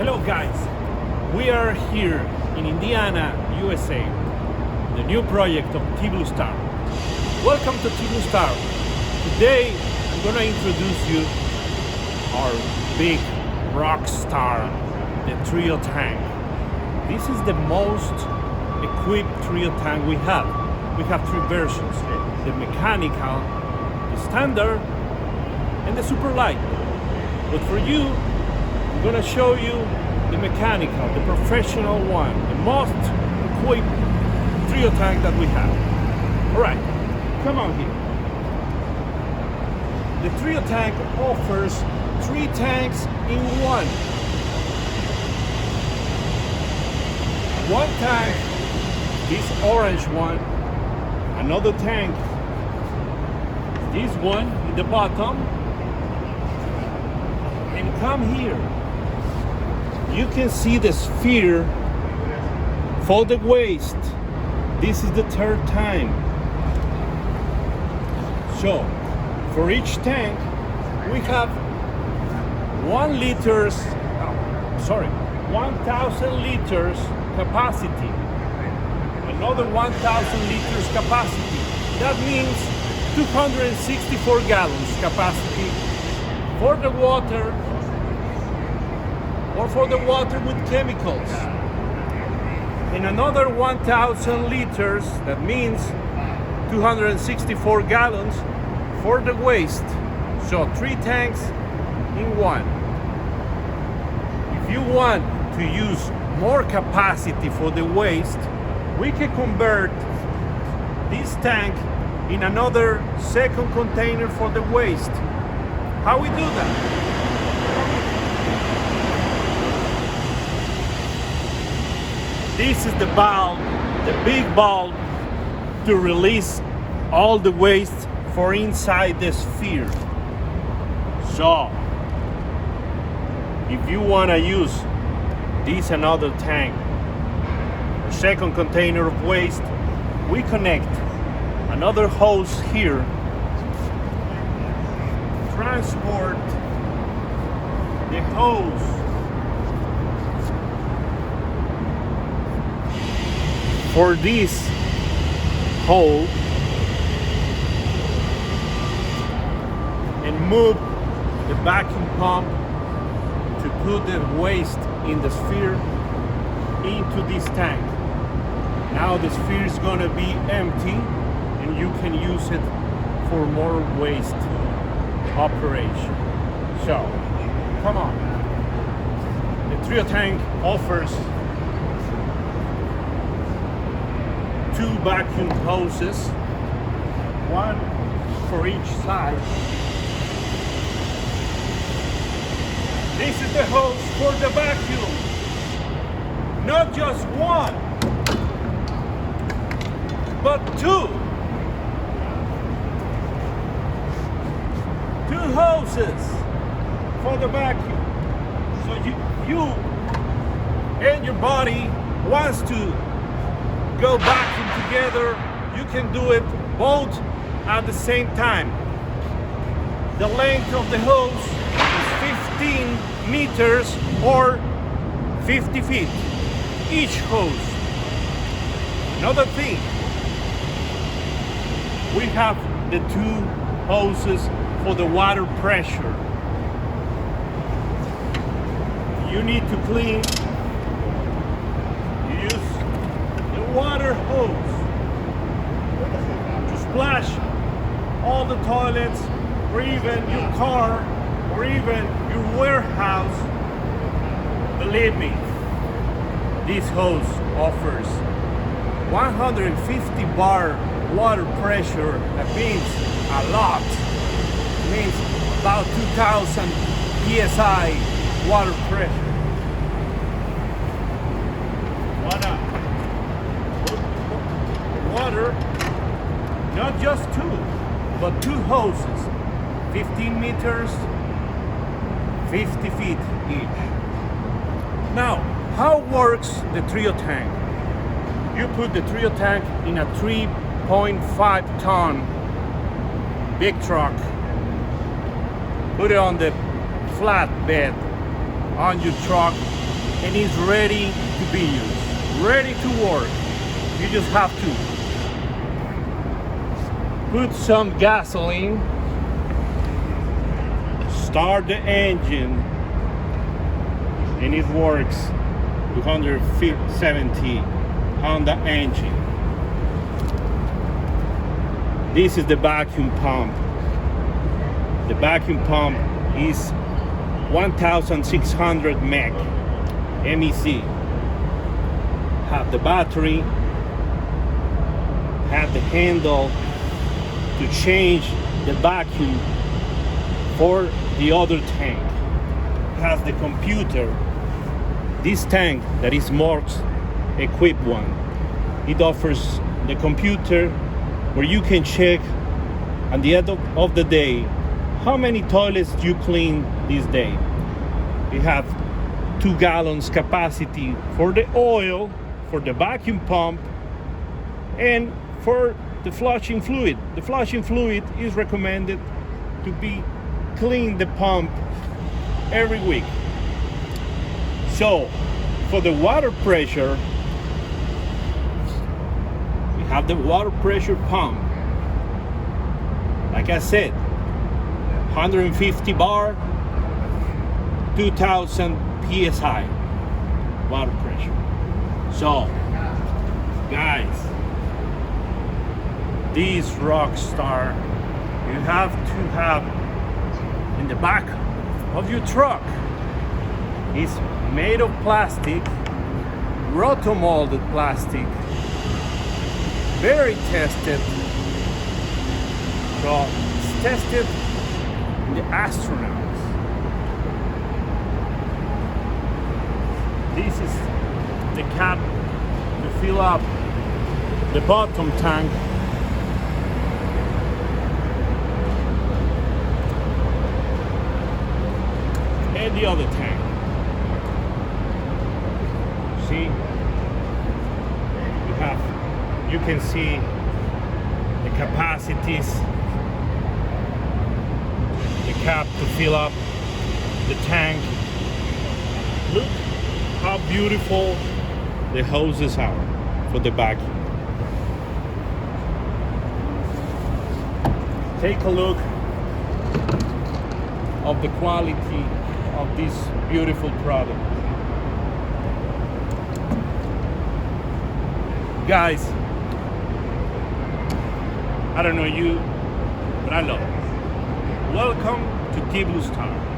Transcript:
Hello guys, we are here in Indiana, USA, the new project of Tblustar. Welcome to Tblustar. Today I'm going to introduce you our big rock star, the TrioTank. This is the most equipped TrioTank we have. We have three versions, the mechanical, the standard, and the super light. But for you, I'm going to show you the mechanical, the professional one, the most equipped TrioTank that we have. All right, come on here. The TrioTank offers 3 tanks in one. One tank, this orange one, another tank, this one in the bottom, and come here. You can see the sphere for the waste. This is the third tank. So, for each tank, we have 1,000 liters capacity. Another 1,000 liters capacity. That means 264 gallons capacity for the water or for the water with chemicals. And another 1,000 liters, that means 264 gallons for the waste. So 3 tanks in one. If you want to use more capacity for the waste, we can convert this tank in another second container for the waste. How we do that? This is the valve, the big valve to release all the waste for inside the sphere. So, if you want to use this another tank, or second container of waste, we connect another hose here, transport the hose for this hole and move the vacuum pump to put the waste in the sphere into this tank. Now the sphere is going to be empty and you can use it for more waste operation. So, come on. The TrioTank offers 2 vacuum hoses, one for each side. This is the hose for the vacuum. Not just one, but 2. 2 hoses for the vacuum. So you and your body wants to go vacuum together, you can do it both at the same time. The length of the hose is 15 meters or 50 feet, each hose. Another thing, we have the 2 hoses for the water pressure. You need to clean, you use the water hose to splash all the toilets, or even your car, or even your warehouse. Believe me, this hose offers 150 bar water pressure. That means a lot. It means about 2,000 psi water pressure. Water, not just 2, but 2 hoses, 15 meters, 50 feet each. Now, how works the TrioTank? You put the TrioTank in a 3.5 ton big truck, put it on the flatbed on your truck, and is ready to be used, ready to work. You just have to put some gasoline, start the engine, and it works 270 on the engine. This is the vacuum pump. The vacuum pump is 1600 MEC. Have the battery, have the handle to change the vacuum for the other tank. Has the computer. This tank that is more equipped one, it offers the computer where you can check at the end of the day how many toilets you clean this day. We have 2 gallons capacity for the oil, for the vacuum pump, and for the flushing fluid. The flushing fluid is recommended to be clean the pump every week. So for the water pressure, we have the water pressure pump. Like I said, 150 bar, 2000 psi water pressure. So guys, this Rockstar you have to have in the back of your truck. It's made of plastic, rotomolded plastic, very tested. So it's tested in the astronauts. This is the cap to fill up the bottom tank. And the other tank. See, you can see the capacities, the cap to fill up the tank. Look how beautiful the hoses are for the vacuum. Take a look of the quality of this beautiful product. Guys, I don't know you, but I love it. Welcome to Tblustar.